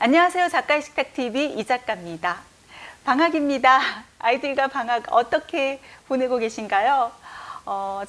안녕하세요. 작가의 식탁TV 이작가입니다. 방학입니다. 아이들과 방학 어떻게 보내고 계신가요?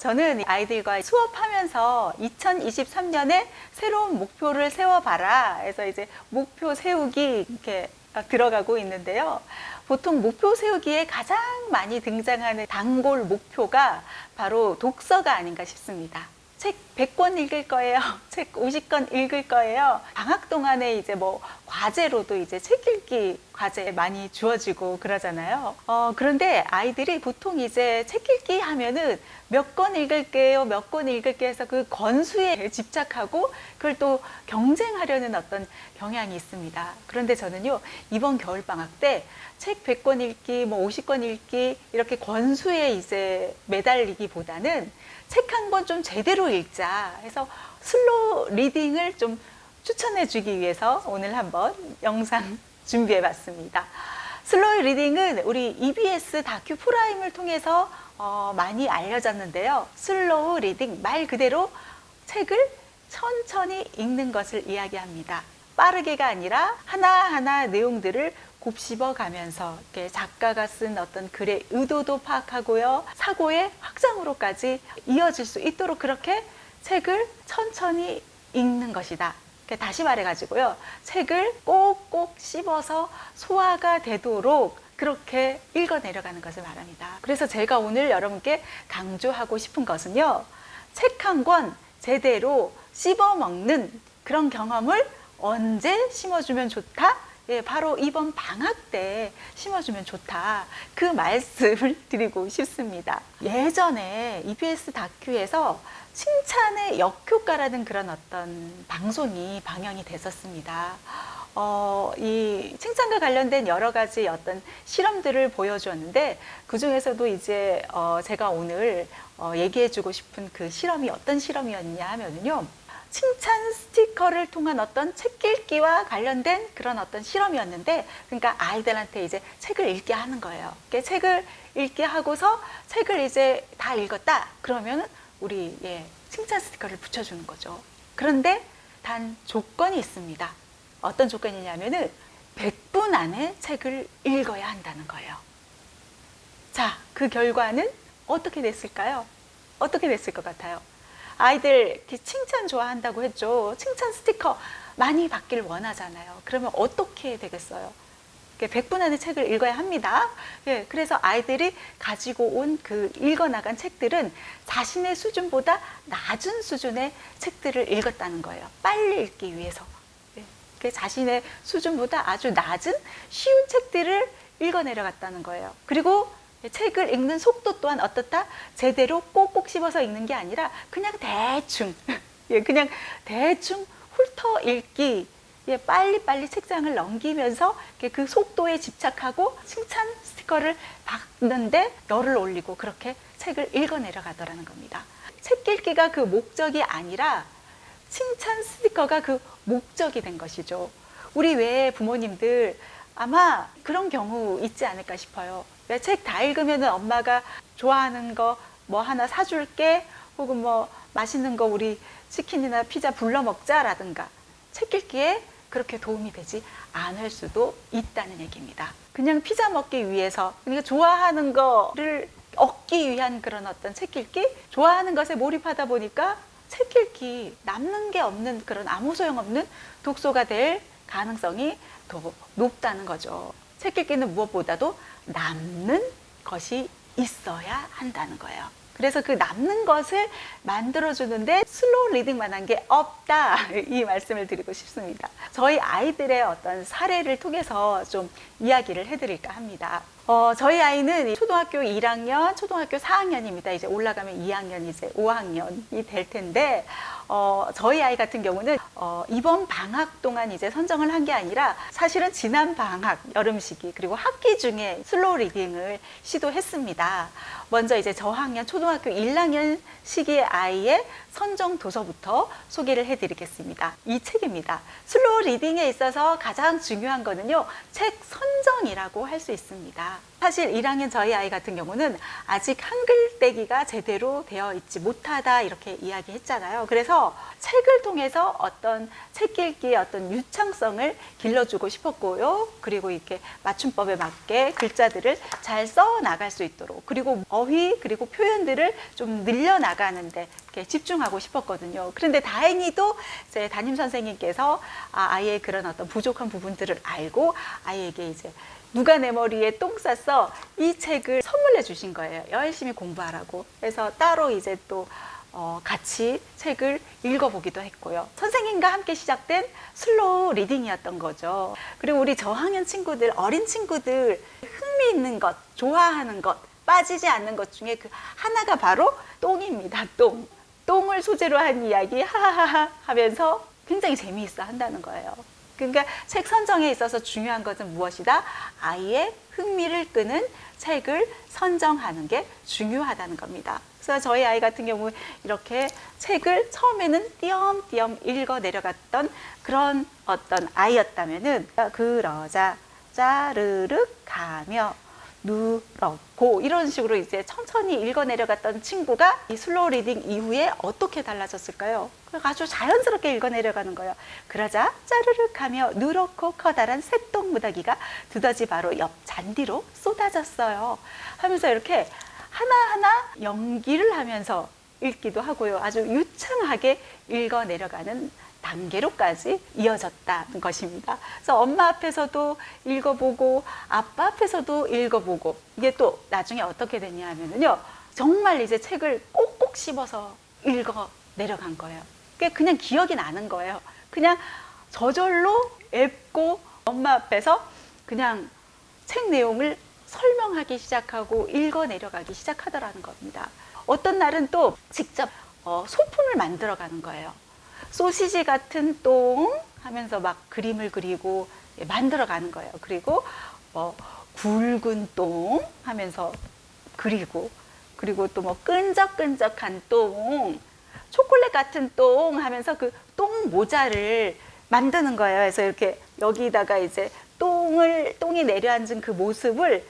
저는 아이들과 수업하면서 2023년에 새로운 목표를 세워봐라 해서 이제 목표 세우기 이렇게 들어가고 있는데요. 보통 목표 세우기에 가장 많이 등장하는 단골 목표가 바로 독서가 아닌가 싶습니다. 책 100권 읽을 거예요. 책 50권 읽을 거예요. 방학 동안에 이제 뭐 과제로도 이제 책 읽기 과제 많이 주어지고 그러잖아요. 그런데 아이들이 보통 이제 책 읽기 하면은 몇 권 읽을게요, 몇 권 읽을게요 해서 그 권수에 집착하고 그걸 또 경쟁하려는 어떤 경향이 있습니다. 그런데 저는요, 이번 겨울방학 때 책 100권 읽기, 뭐 50권 읽기 이렇게 권수에 이제 매달리기보다는 책 한 권 좀 제대로 읽자 해서 슬로우 리딩을 좀 추천해 주기 위해서 오늘 한번 영상 준비해 봤습니다. 슬로우 리딩은 우리 EBS 다큐 프라임을 통해서 많이 알려졌는데요. 슬로우 리딩, 말 그대로 책을 천천히 읽는 것을 이야기합니다. 빠르게가 아니라 하나하나 내용들을 곱씹어 가면서 이렇게 작가가 쓴 어떤 글의 의도도 파악하고요. 사고의 확장으로까지 이어질 수 있도록 그렇게 책을 천천히 읽는 것이다. 다시 말해가지고요. 책을 꼭꼭 씹어서 소화가 되도록 그렇게 읽어 내려가는 것을 말합니다. 그래서 제가 오늘 여러분께 강조하고 싶은 것은요. 책 한 권 제대로 씹어 먹는 그런 경험을 언제 심어주면 좋다? 예, 바로 이번 방학 때 심어주면 좋다. 그 말씀을 드리고 싶습니다. 예전에 EBS 다큐에서 칭찬의 역효과라는 그런 어떤 방송이 방영이 됐었습니다. 이 칭찬과 관련된 여러 가지 어떤 실험들을 보여주었는데 그 중에서도 이제 제가 오늘 얘기해주고 싶은 그 실험이 어떤 실험이었냐 하면요. 칭찬 스티커를 통한 어떤 책 읽기와 관련된 그런 어떤 실험이었는데, 그러니까 아이들한테 이제 책을 읽게 하는 거예요. 책을 읽게 하고서 책을 이제 다 읽었다. 그러면 우리 칭찬 스티커를 붙여주는 거죠. 그런데 단 조건이 있습니다. 어떤 조건이냐면은 100분 안에 책을 읽어야 한다는 거예요. 자, 그 결과는 어떻게 됐을까요? 어떻게 됐을 것 같아요? 아이들 칭찬 좋아한다고 했죠. 칭찬 스티커 많이 받길 원하잖아요. 그러면 어떻게 되겠어요? 100분 안에 책을 읽어야 합니다. 그래서 아이들이 가지고 온 그 읽어나간 책들은 자신의 수준보다 낮은 수준의 책들을 읽었다는 거예요. 빨리 읽기 위해서. 자신의 수준보다 아주 낮은 쉬운 책들을 읽어 내려갔다는 거예요. 그리고 책을 읽는 속도 또한 어떻다? 제대로 꼭꼭 씹어서 읽는 게 아니라 그냥 대충 그냥 대충 훑어 읽기, 빨리빨리 책장을 넘기면서 그 속도에 집착하고 칭찬 스티커를 받는데 열을 올리고 그렇게 책을 읽어 내려가더라는 겁니다. 책 읽기가 그 목적이 아니라 칭찬 스티커가 그 목적이 된 것이죠. 우리 외에 부모님들 아마 그런 경우 있지 않을까 싶어요. 책 다 읽으면 엄마가 좋아하는 거 뭐 하나 사줄게, 혹은 뭐 맛있는 거 우리 치킨이나 피자 불러 먹자라든가, 책 읽기에 그렇게 도움이 되지 않을 수도 있다는 얘기입니다. 그냥 피자 먹기 위해서, 그러니까 좋아하는 거를 얻기 위한 그런 어떤 책 읽기, 좋아하는 것에 몰입하다 보니까 책 읽기 남는 게 없는 그런 아무 소용없는 독소가 될 가능성이 더 높다는 거죠. 책 읽기는 무엇보다도 남는 것이 있어야 한다는 거예요. 그래서 그 남는 것을 만들어주는데 슬로우 리딩만한 게 없다, 이 말씀을 드리고 싶습니다. 저희 아이들의 어떤 사례를 통해서 좀 이야기를 해드릴까 합니다. 저희 아이는 초등학교 1학년, 초등학교 4학년입니다. 이제 올라가면 2학년, 이제 5학년이 될 텐데, 저희 아이 같은 경우는 이번 방학 동안 이제 선정을 한 게 아니라 사실은 지난 방학, 여름 시기, 그리고 학기 중에 슬로우 리딩을 시도했습니다. 먼저 이제 저학년, 초등학교 1학년 시기의 아이의 선정 도서부터 소개를 해드리겠습니다. 이 책입니다. 슬로우 리딩에 있어서 가장 중요한 거는요, 책 선정이라고 할 수 있습니다. 사실 1학년 저희 아이 같은 경우는 아직 한글 떼기가 제대로 되어 있지 못하다 이렇게 이야기했잖아요. 그래서 책을 통해서 어떤 책 읽기의 어떤 유창성을 길러주고 싶었고요. 그리고 이렇게 맞춤법에 맞게 글자들을 잘 써 나갈 수 있도록, 그리고 어휘 그리고 표현들을 좀 늘려나가는데 이렇게 집중하고 싶었거든요. 그런데 다행히도 제 담임 선생님께서 아이의 그런 어떤 부족한 부분들을 알고 아이에게 이제 누가 내 머리에 똥 쌌어? 이 책을 선물해 주신 거예요. 열심히 공부하라고. 그래서 따로 이제 또 같이 책을 읽어보기도 했고요. 선생님과 함께 시작된 슬로우 리딩이었던 거죠. 그리고 우리 저학년 친구들, 어린 친구들 흥미있는 것, 좋아하는 것, 빠지지 않는 것 중에 그 하나가 바로 똥입니다. 똥. 똥을 소재로 한 이야기 하하하 하면서 굉장히 재미있어 한다는 거예요. 그러니까 책 선정에 있어서 중요한 것은 무엇이다? 아이의 흥미를 끄는 책을 선정하는 게 중요하다는 겁니다. 그래서 저희 아이 같은 경우 이렇게 책을 처음에는 띄엄띄엄 읽어 내려갔던 그런 어떤 아이였다면은 그러자 짜르륵 가며 누렇고 이런 식으로 이제 천천히 읽어 내려갔던 친구가 이 슬로우 리딩 이후에 어떻게 달라졌을까요? 아주 자연스럽게 읽어 내려가는 거예요. 그러자 짜르륵 하며 누렇고 커다란 새똥 무더기가 두더지 바로 옆 잔디로 쏟아졌어요. 하면서 이렇게 하나하나 연기를 하면서 읽기도 하고요. 아주 유창하게 읽어 내려가는 단계로까지 이어졌다는 것입니다. 그래서 엄마 앞에서도 읽어보고 아빠 앞에서도 읽어보고, 이게 또 나중에 어떻게 됐냐 하면요, 정말 이제 책을 꼭꼭 씹어서 읽어 내려간 거예요. 그냥 기억이 나는 거예요. 그냥 저절로 앱고 엄마 앞에서 그냥 책 내용을 설명하기 시작하고 읽어 내려가기 시작하더라는 겁니다. 어떤 날은 또 직접 소품을 만들어 가는 거예요. 소시지 같은 똥 하면서 막 그림을 그리고 만들어 가는 거예요. 그리고 굵은 똥 하면서 그리고, 그리고 또 뭐 끈적끈적한 똥, 초콜릿 같은 똥 하면서 그 똥 모자를 만드는 거예요. 그래서 이렇게 여기다가 이제 똥이 내려앉은 그 모습을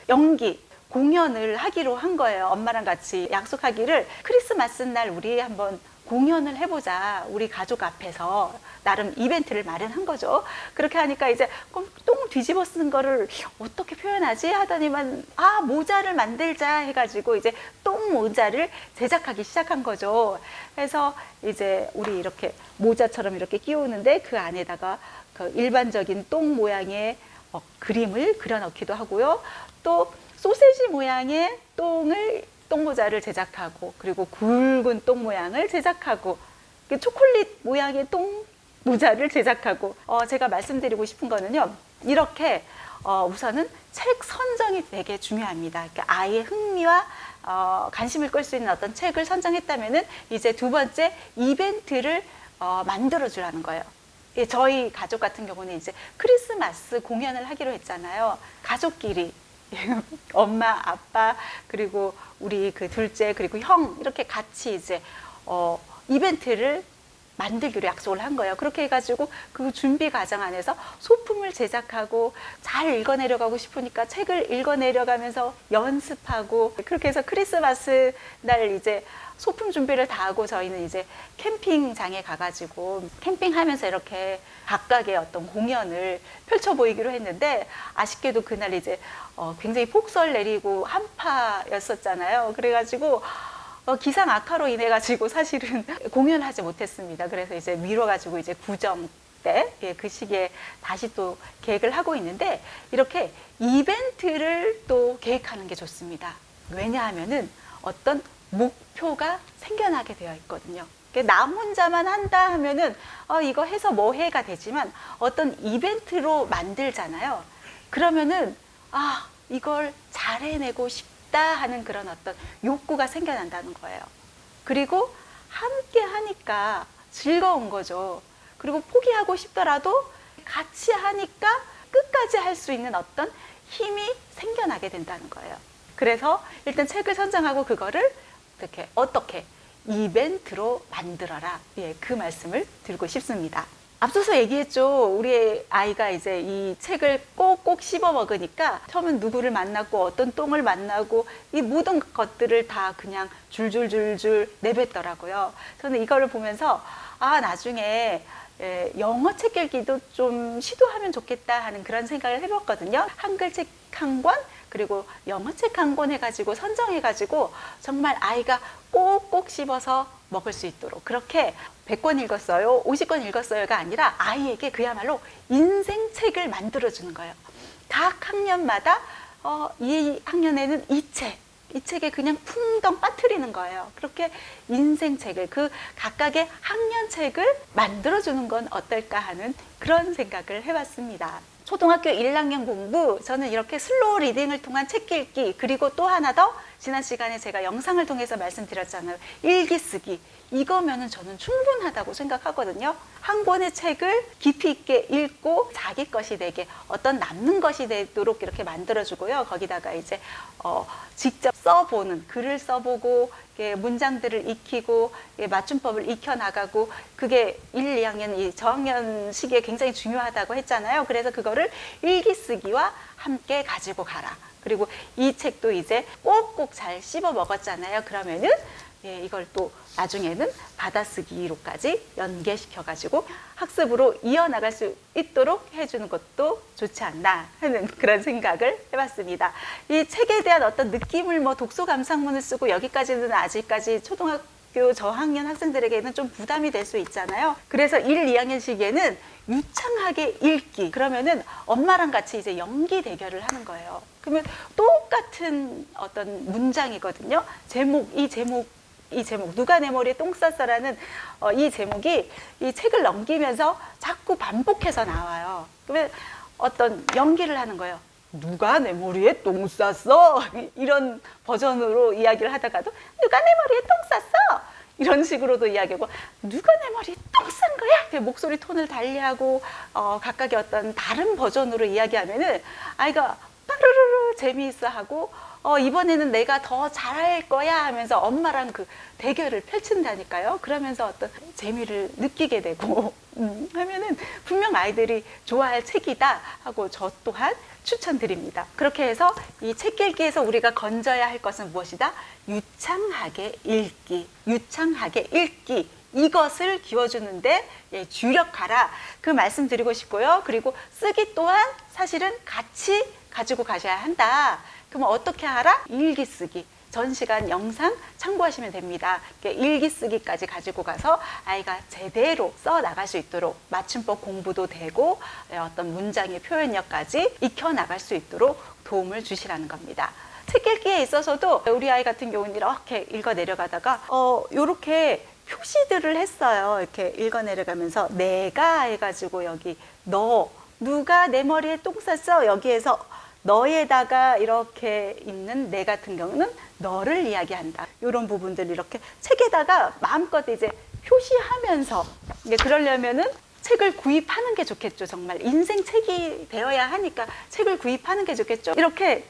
공연을 하기로 한 거예요. 엄마랑 같이 약속하기를, 크리스마스 날 우리 한번 공연을 해보자. 우리 가족 앞에서 나름 이벤트를 마련한 거죠. 그렇게 하니까 이제 그럼 똥 뒤집어 쓴 거를 어떻게 표현하지 하더니만 모자를 만들자 해가지고 이제 똥 모자를 제작하기 시작한 거죠. 그래서 이제 우리 이렇게 모자처럼 이렇게 끼우는데 그 안에다가 그 일반적인 똥 모양의 그림을 그려넣기도 하고요. 또 소세지 모양의 똥모자를 제작하고, 그리고 굵은 똥 모양을 제작하고, 초콜릿 모양의 똥 모자를 제작하고, 제가 말씀드리고 싶은 거는요, 이렇게 우선은 책 선정이 되게 중요합니다. 그러니까 아이의 흥미와 관심을 끌 수 있는 어떤 책을 선정했다면은 이제 두 번째 이벤트를 만들어 주라는 거예요. 저희 가족 같은 경우는 이제 크리스마스 공연을 하기로 했잖아요. 가족끼리 엄마, 아빠, 그리고 우리 그 둘째, 그리고 형, 이렇게 같이 이제 이벤트를 만들기로 약속을 한 거예요. 그렇게 해가지고 그 준비 과정 안에서 소품을 제작하고, 잘 읽어 내려가고 싶으니까 책을 읽어 내려가면서 연습하고, 그렇게 해서 크리스마스 날 이제 소품 준비를 다 하고 저희는 이제 캠핑장에 가가지고 캠핑하면서 이렇게 각각의 어떤 공연을 펼쳐 보이기로 했는데, 아쉽게도 그날 이제 굉장히 폭설 내리고 한파였었잖아요. 그래가지고 기상 악화로 인해 가지고 사실은 공연하지 못했습니다. 그래서 이제 미뤄가지고 이제 구정 때 그 시기에 다시 또 계획을 하고 있는데, 이렇게 이벤트를 또 계획하는 게 좋습니다. 왜냐하면은 어떤 목표가 생겨나게 되어 있거든요. 나 혼자만 한다 하면은 이거 해서 뭐 해가 되지만, 어떤 이벤트로 만들잖아요. 그러면은 이걸 잘 해내고 싶다 하는 그런 어떤 욕구가 생겨난다는 거예요. 그리고 함께 하니까 즐거운 거죠. 그리고 포기하고 싶더라도 같이 하니까 끝까지 할 수 있는 어떤 힘이 생겨나게 된다는 거예요. 그래서 일단 책을 선정하고 그거를 어떻게 이벤트로 만들어라. 그 말씀을 드리고 싶습니다. 앞서서 얘기했죠. 우리 아이가 이제 이 책을 꼭꼭 씹어 먹으니까 처음엔 누구를 만났고 어떤 똥을 만나고 이 모든 것들을 다 그냥 줄줄줄줄 내뱉더라고요. 저는 이거를 보면서 나중에 영어 책 읽기도 좀 시도하면 좋겠다 하는 그런 생각을 해봤거든요. 한글 책 한 권, 그리고 영어 책 한 권 해가지고 선정해가지고 정말 아이가 꼭꼭 씹어서 먹을 수 있도록 그렇게 100권 읽었어요, 50권 읽었어요가 아니라 아이에게 그야말로 인생 책을 만들어주는 거예요. 각 학년마다 이 학년에는 이 책에 그냥 풍덩 빠뜨리는 거예요. 그렇게 인생 책을, 그 각각의 학년 책을 만들어주는 건 어떨까 하는 그런 생각을 해봤습니다. 초등학교 1학년 공부, 저는 이렇게 슬로우 리딩을 통한 책 읽기, 그리고 또 하나 더 지난 시간에 제가 영상을 통해서 말씀드렸잖아요. 일기 쓰기. 이거면은 저는 충분하다고 생각하거든요. 한 권의 책을 깊이 있게 읽고 자기 것이 되게, 어떤 남는 것이 되도록 이렇게 만들어주고요. 거기다가 이제 직접 써보는, 글을 써보고 문장들을 익히고 맞춤법을 익혀나가고, 그게 1, 2학년 이 저학년 시기에 굉장히 중요하다고 했잖아요. 그래서 그거를 일기 쓰기와 함께 가지고 가라. 그리고 이 책도 이제 꼭꼭 잘 씹어 먹었잖아요. 그러면은 이걸 또 나중에는 받아쓰기로까지 연계시켜가지고 학습으로 이어나갈 수 있도록 해주는 것도 좋지 않나 하는 그런 생각을 해봤습니다. 이 책에 대한 어떤 느낌을 독서 감상문을 쓰고 여기까지는 아직까지 초등학교 저학년 학생들에게는 좀 부담이 될 수 있잖아요. 그래서 1, 2학년 시기에는 유창하게 읽기, 그러면은 엄마랑 같이 이제 연기 대결을 하는 거예요. 그러면 똑같은 어떤 문장이거든요. 이 제목 누가 내 머리에 똥 쌌어라는 이 제목이 이 책을 넘기면서 자꾸 반복해서 나와요. 그러면 어떤 연기를 하는 거예요. 누가 내 머리에 똥 쌌어? 이런 버전으로 이야기를 하다가도 누가 내 머리에 똥 쌌어? 이런 식으로도 이야기하고, 누가 내 머리에 똥 싼 거야? 이렇게 목소리 톤을 달리하고 각각의 어떤 다른 버전으로 이야기하면은 아이가 빠르르르 재미있어하고 이번에는 내가 더 잘할 거야 하면서 엄마랑 그 대결을 펼친다니까요. 그러면서 어떤 재미를 느끼게 되고 하면은 분명 아이들이 좋아할 책이다 하고 저 또한 추천드립니다. 그렇게 해서 이 책 읽기에서 우리가 건져야 할 것은 무엇이다? 유창하게 읽기, 유창하게 읽기. 이것을 키워주는데 주력하라, 그 말씀 드리고 싶고요. 그리고 쓰기 또한 사실은 같이 가지고 가셔야 한다. 그럼 어떻게 하라? 일기 쓰기. 전 시간 영상 참고하시면 됩니다. 일기 쓰기까지 가지고 가서 아이가 제대로 써 나갈 수 있도록 맞춤법 공부도 되고 어떤 문장의 표현력까지 익혀 나갈 수 있도록 도움을 주시라는 겁니다. 책 읽기에 있어서도 우리 아이 같은 경우는 이렇게 읽어 내려가다가 이렇게 표시들을 했어요. 이렇게 읽어 내려가면서 내가 해가지고 여기 누가 내 머리에 똥 쌌어? 여기에서 너에다가 이렇게 있는 내 같은 경우는 너를 이야기한다. 이런 부분들 이렇게 책에다가 마음껏 이제 표시하면서, 그러려면은 책을 구입하는 게 좋겠죠. 정말 인생 책이 되어야 하니까 책을 구입하는 게 좋겠죠. 이렇게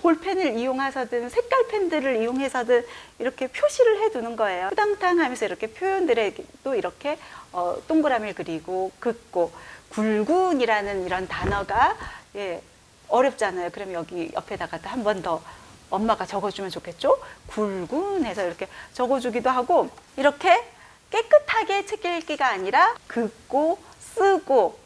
볼펜을 이용해서든 색깔 펜들을 이용해서든 이렇게 표시를 해두는 거예요. 후당탕 하면서 이렇게 표현들에도 이렇게 동그라미를 그리고 긋고, 굴군이라는 이런 단어가 어렵잖아요. 그럼 여기 옆에다가 한 번 더 엄마가 적어주면 좋겠죠. 굴군 해서 이렇게 적어주기도 하고, 이렇게 깨끗하게 책 읽기가 아니라 긋고 쓰고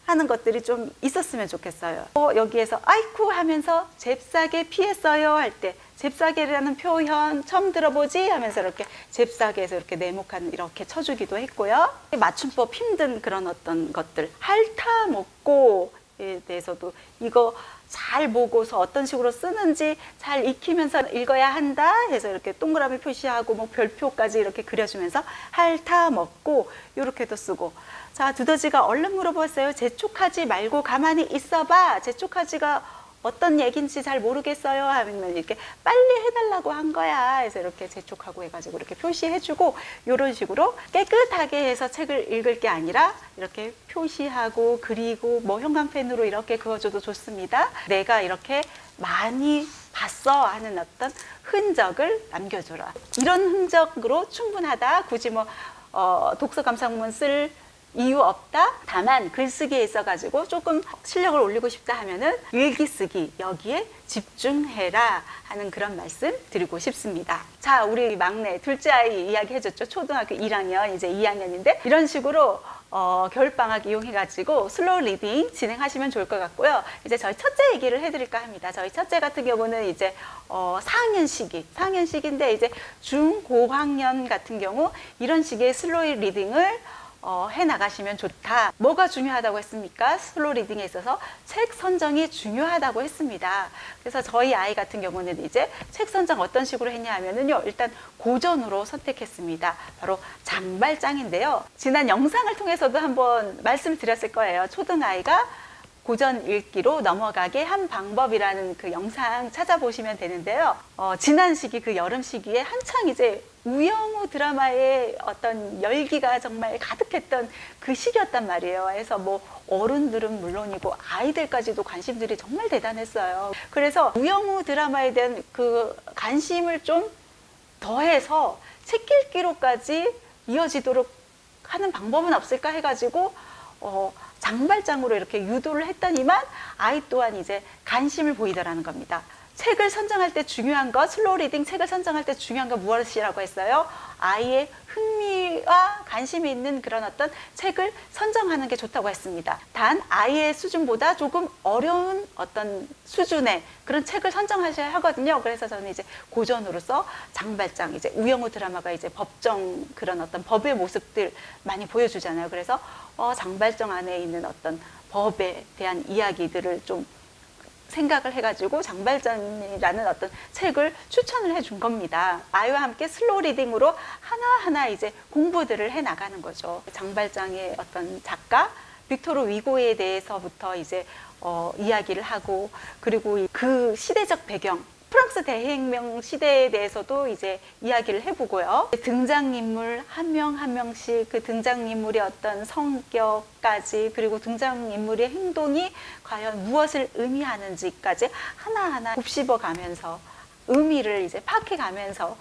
하는 것들이 좀 있었으면 좋겠어요. 여기에서 아이쿠 하면서 잽싸게 피했어요 할 때 잽싸게라는 표현 처음 들어보지 하면서 이렇게 잽싸게에서 이렇게 네모칸 이렇게 쳐주기도 했고요. 맞춤법 힘든 그런 어떤 것들, 핥아 먹고에 대해서도 이거 잘 보고서 어떤 식으로 쓰는지 잘 익히면서 읽어야 한다 해서 이렇게 동그라미 표시하고 별표까지 이렇게 그려주면서 핥아 먹고 이렇게도 쓰고. 자, 두더지가 얼른 물어보았어요. 재촉하지 말고 가만히 있어봐. 재촉하지가 어떤 얘기인지 잘 모르겠어요 하면 이렇게 빨리 해달라고 한 거야 해서 이렇게 재촉하고 해가지고 이렇게 표시해주고, 이런 식으로 깨끗하게 해서 책을 읽을 게 아니라 이렇게 표시하고 그리고 형광펜으로 이렇게 그어줘도 좋습니다. 내가 이렇게 많이 봤어 하는 어떤 흔적을 남겨줘라. 이런 흔적으로 충분하다. 굳이 독서 감상문 쓸 이유 없다. 다만 글쓰기에 있어가지고 조금 실력을 올리고 싶다 하면은 일기 쓰기 여기에 집중해라 하는 그런 말씀 드리고 싶습니다. 자, 우리 막내 둘째 아이 이야기 해줬죠. 초등학교 1학년 이제 2학년인데 이런 식으로 겨울방학 이용해가지고 슬로우 리딩 진행하시면 좋을 것 같고요. 이제 저희 첫째 얘기를 해드릴까 합니다. 저희 첫째 같은 경우는 이제 4학년 시기인데 이제 중고학년 같은 경우 이런 식의 슬로우 리딩을 해 나가시면 좋다. 뭐가 중요하다고 했습니까? 슬로우 리딩에 있어서 책 선정이 중요하다고 했습니다. 그래서 저희 아이 같은 경우는 이제 책 선정 어떤 식으로 했냐 하면은요, 일단 고전으로 선택했습니다. 바로 장발장인데요. 지난 영상을 통해서도 한번 말씀드렸을 거예요. 초등아이가 고전 읽기로 넘어가게 한 방법이라는 그 영상 찾아보시면 되는데요. 지난 시기, 그 여름 시기에 한창 이제 우영우 드라마의 어떤 열기가 정말 가득했던 그 시기였단 말이에요. 그래서 뭐 어른들은 물론이고 아이들까지도 관심들이 정말 대단했어요. 그래서 우영우 드라마에 대한 그 관심을 좀 더해서 책 읽기로까지 이어지도록 하는 방법은 없을까 해가지고 장발장으로 이렇게 유도를 했더니만 아이 또한 이제 관심을 보이더라는 겁니다. 책을 선정할 때 중요한 것, 슬로우 리딩 책을 선정할 때 중요한 건 무엇이라고 했어요? 아이의 흥미와 관심이 있는 그런 어떤 책을 선정하는 게 좋다고 했습니다. 단 아이의 수준보다 조금 어려운 어떤 수준의 그런 책을 선정하셔야 하거든요. 그래서 저는 이제 고전으로서 장발장, 이제 우영우 드라마가 이제 법정 그런 어떤 법의 모습들 많이 보여주잖아요. 그래서 장발장 안에 있는 어떤 법에 대한 이야기들을 좀 생각을 해가지고 장발장이라는 어떤 책을 추천을 해준 겁니다. 아이와 함께 슬로우 리딩으로 하나하나 이제 공부들을 해 나가는 거죠. 장발장의 어떤 작가 빅토르 위고에 대해서부터 이제 이야기를 하고, 그리고 그 시대적 배경, 프랑스 대혁명 시대에 대해서도 이제 이야기를 해보고요. 등장인물 한 명 한 명씩 그 등장인물의 어떤 성격까지, 그리고 등장인물의 행동이 과연 무엇을 의미하는지까지 하나하나 곱씹어 가면서 의미를 이제 파악해 가면서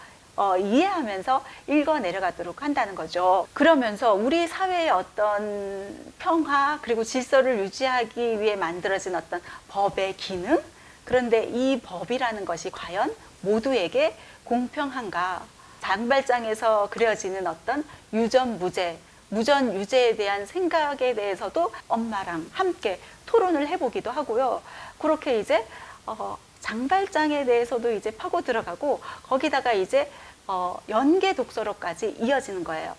이해하면서 읽어 내려가도록 한다는 거죠. 그러면서 우리 사회의 어떤 평화 그리고 질서를 유지하기 위해 만들어진 어떤 법의 기능, 그런데 이 법이라는 것이 과연 모두에게 공평한가? 장발장에서 그려지는 어떤 유전무죄, 무전유죄에 대한 생각에 대해서도 엄마랑 함께 토론을 해보기도 하고요. 그렇게 이제 장발장에 대해서도 이제 파고 들어가고, 거기다가 이제 연계 독서로까지 이어지는 거예요.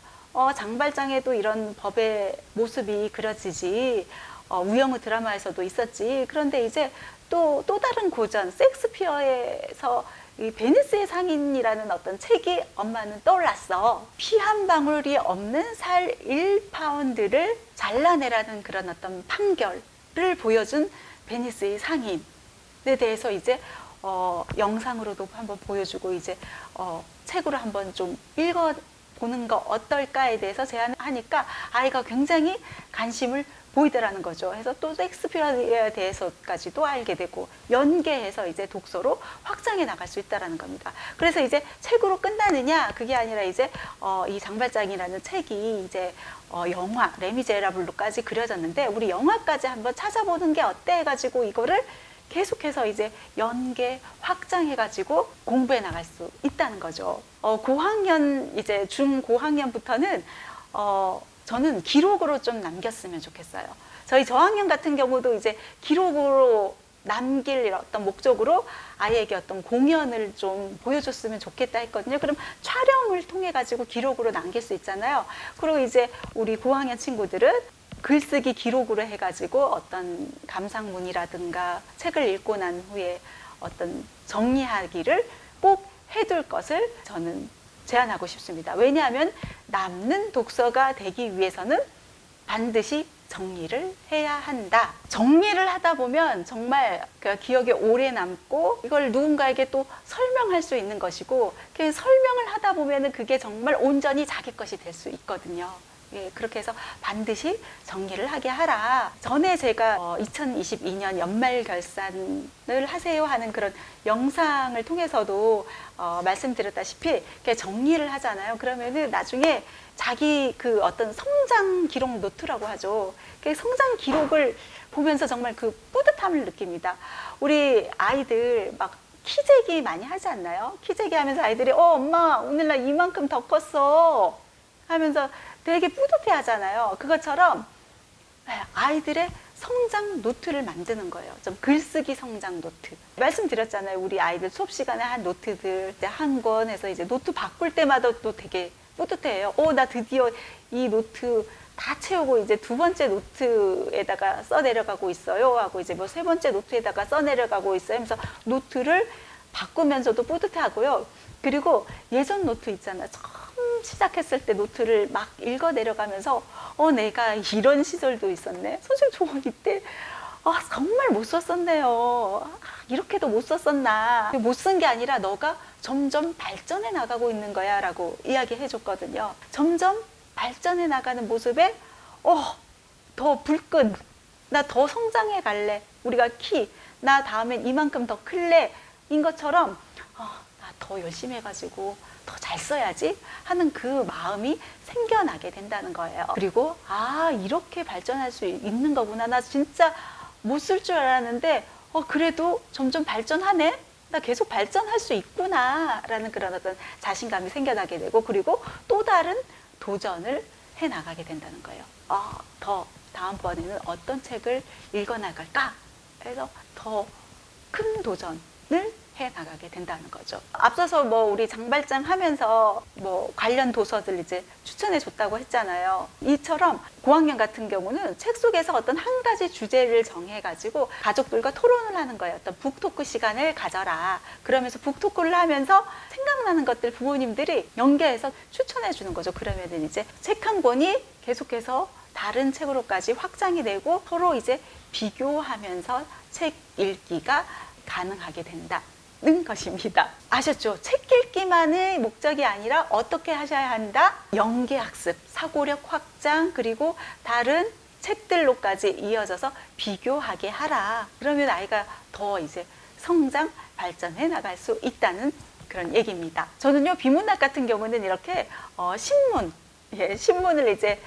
장발장에도 이런 법의 모습이 그려지지, 우영우 드라마에서도 있었지. 그런데 이제 또 다른 고전, 셰익스피어에서 이 베니스의 상인이라는 어떤 책이 엄마는 떠올랐어. 피 한 방울이 없는 살 1파운드를 잘라내라는 그런 어떤 판결을 보여준 베니스의 상인에 대해서 이제 영상으로도 한번 보여주고, 이제 책으로 한번 좀 읽어보는 거 어떨까에 대해서 제안하니까 아이가 굉장히 관심을 보이더라는 거죠. 그래서 또 셰익스피어에 대해서까지도 알게 되고, 연계해서 이제 독서로 확장해 나갈 수 있다는 겁니다. 그래서 이제 책으로 끝나느냐, 그게 아니라 이제 이 장발장이라는 책이 이제 영화 레미제라블로까지 그려졌는데, 우리 영화까지 한번 찾아보는 게 어때 해가지고 이거를 계속해서 이제 연계 확장해가지고 공부해 나갈 수 있다는 거죠. 고학년, 이제 중고학년부터는 저는 기록으로 좀 남겼으면 좋겠어요. 저희 저학년 같은 경우도 이제 기록으로 남길 어떤 목적으로 아이에게 어떤 공연을 좀 보여줬으면 좋겠다 했거든요. 그럼 촬영을 통해 가지고 기록으로 남길 수 있잖아요. 그리고 이제 우리 고학년 친구들은 글쓰기 기록으로 해가지고 어떤 감상문이라든가 책을 읽고 난 후에 어떤 정리하기를 꼭 해둘 것을 저는 제안하고 싶습니다. 왜냐하면 남는 독서가 되기 위해서는 반드시 정리를 해야 한다. 정리를 하다 보면 정말 그 기억에 오래 남고, 이걸 누군가에게 또 설명할 수 있는 것이고, 설명을 하다 보면은 그게 정말 온전히 자기 것이 될 수 있거든요. 예, 그렇게 해서 반드시 정리를 하게 하라. 전에 제가 2022년 연말 결산을 하세요 하는 그런 영상을 통해서도 말씀드렸다시피 이렇게 정리를 하잖아요. 그러면은 나중에 자기 그 어떤 성장 기록 노트라고 하죠. 그 성장 기록을 보면서 정말 그 뿌듯함을 느낍니다. 우리 아이들 막 키재기 많이 하지 않나요? 키재기 하면서 아이들이 엄마 오늘 나 이만큼 더 컸어 하면서 되게 뿌듯해 하잖아요. 그것처럼 아이들의 성장 노트를 만드는 거예요. 좀 글쓰기 성장 노트. 말씀드렸잖아요. 우리 아이들 수업 시간에 한 노트들 한 권에서 이제 노트 바꿀 때마다 또 되게 뿌듯해요. 나 드디어 이 노트 다 채우고 이제 두 번째 노트에다가 써 내려가고 있어요 하고 이제 뭐 세 번째 노트에다가 써 내려가고 있어요 하면서 노트를 바꾸면서도 뿌듯해 하고요. 그리고 예전 노트 있잖아요. 처음 시작했을 때 노트를 막 읽어 내려가면서 내가 이런 시절도 있었네. 선생님 저 이때 정말 못 썼었네요. 이렇게도 못 썼었나. 못 쓴 게 아니라 너가 점점 발전해 나가고 있는 거야 라고 이야기해 줬거든요. 점점 발전해 나가는 모습에 더 불끈 나 더 성장해 갈래. 우리가 나 다음엔 이만큼 더 클래 인 것처럼 나 더 열심히 해가지고 더 잘 써야지 하는 그 마음이 생겨나게 된다는 거예요. 그리고 이렇게 발전할 수 있는 거구나. 나 진짜 못 쓸 줄 알았는데 그래도 점점 발전하네. 나 계속 발전할 수 있구나 라는 그런 어떤 자신감이 생겨나게 되고, 그리고 또 다른 도전을 해 나가게 된다는 거예요. 더 다음번에는 어떤 책을 읽어 나갈까 해서 더 큰 도전을 해 나가게 된다는 거죠. 앞서서 우리 장발장 하면서 관련 도서들 이제 추천해 줬다고 했잖아요. 이처럼 고학년 같은 경우는 책 속에서 어떤 한 가지 주제를 정해 가지고 가족들과 토론을 하는 거예요. 어떤 북토크 시간을 가져라. 그러면서 북토크를 하면서 생각나는 것들 부모님들이 연계해서 추천해 주는 거죠. 그러면은 이제 책 한 권이 계속해서 다른 책으로까지 확장이 되고 서로 이제 비교하면서 책 읽기가 가능하게 된다는 것입니다. 아셨죠? 책 읽기만의 목적이 아니라 어떻게 하셔야 한다? 연계학습, 사고력 확장, 그리고 다른 책들로까지 이어져서 비교하게 하라. 그러면 아이가 더 이제 성장, 발전해 나갈 수 있다는 그런 얘기입니다. 저는요, 비문학 같은 경우는 이렇게 신문을 이제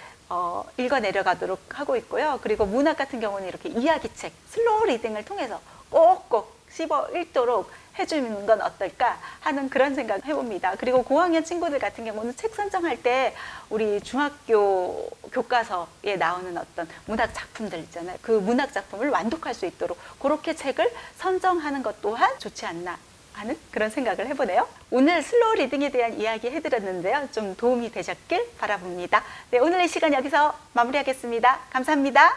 읽어 내려가도록 하고 있고요. 그리고 문학 같은 경우는 이렇게 이야기책, 슬로우 리딩을 통해서 꼭꼭 씹어 읽도록 해주는 건 어떨까 하는 그런 생각 해봅니다. 그리고 고학년 친구들 같은 경우는 책 선정할 때 우리 중학교 교과서에 나오는 어떤 문학 작품들 있잖아요. 그 문학 작품을 완독할 수 있도록 그렇게 책을 선정하는 것 또한 좋지 않나 하는 그런 생각을 해보네요. 오늘 슬로우 리딩에 대한 이야기 해드렸는데요. 좀 도움이 되셨길 바라봅니다. 네, 오늘 이 시간 여기서 마무리하겠습니다. 감사합니다.